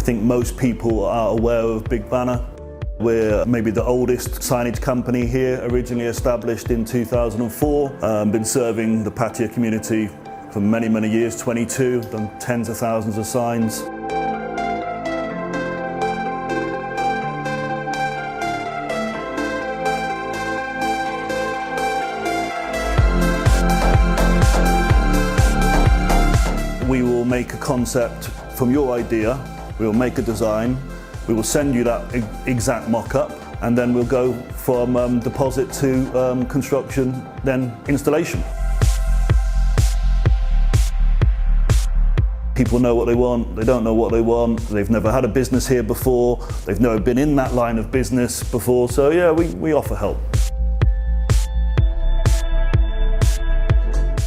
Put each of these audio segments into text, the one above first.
think most people are aware of Big Banner. We're maybe the oldest signage company here, originally established in 2004. Been serving the Pattaya community for many, many years, 22, done tens of thousands of signs. We will make a concept from your idea, we will make a design, we will send you that exact mock-up, and then we'll go from deposit to construction, then installation. People know what they want, they don't know what they want, they've never had a business here before, they've never been in that line of business before, so yeah, we offer help.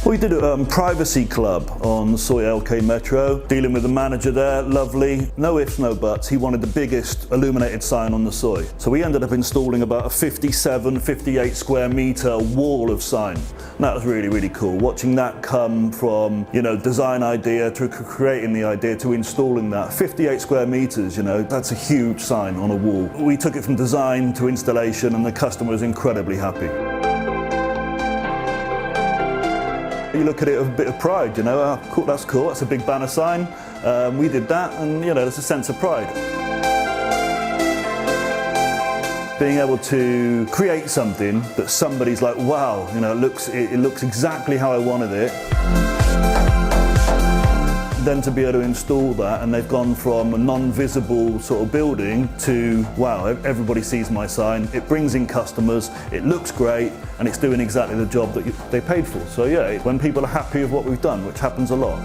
We did a privacy club on Soy LK Metro, dealing with the manager there, lovely, no ifs, no buts. He wanted the biggest illuminated sign on the Soy. So we ended up installing about a 57, 58 square meter wall of sign. And that was really, really cool. Watching that come from, design idea to creating the idea to installing that. 58 square meters, that's a huge sign on a wall. We took it from design to installation and the customer was incredibly happy. You look at it with a bit of pride, cool, that's cool, that's a Big Banner sign. We did that and, there's a sense of pride. Being able to create something that somebody's like, wow, it looks exactly how I wanted it. Then to be able to install that, and they've gone from a non-visible sort of building to, wow, everybody sees my sign, it brings in customers, it looks great, and it's doing exactly the job that they paid for. So yeah, when people are happy with what we've done, which happens a lot.